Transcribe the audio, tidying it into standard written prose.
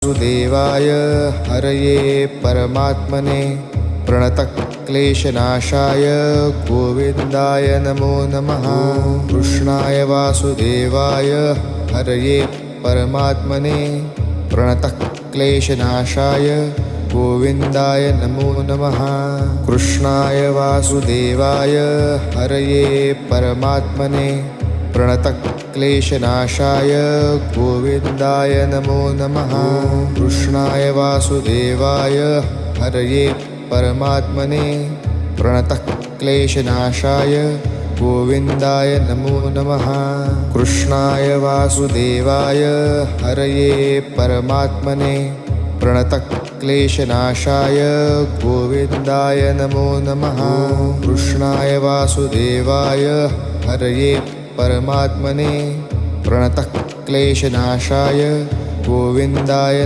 वासुदेवाय हरये परमात्मने प्रणतक्लेशनाशाय गोविन्दाय नमो नमः। कृष्णाय वासुदेवाय हरये परमात्मने प्रणतक्लेशनाशाय गोविन्दाय नमो नमः। कृष्णाय वासुदेवाय हरये परमात्मने प्रणतक्लेशनाशाय गोविन्दाय नमो नमः। कृष्णाय वासुदेवाय हरये परमात्मने प्रणतक्लेशनाशाय गोविन्दाय नमो नमः। कृष्णाय वासुदेवाय हरये परमात्मने प्रणतक्लेशनाशाय गोविन्दाय नमो नमः। कृष्णाय वासुदेवाय हरये परमात्मने प्रणतक्लेशनाशाय गोविन्दाय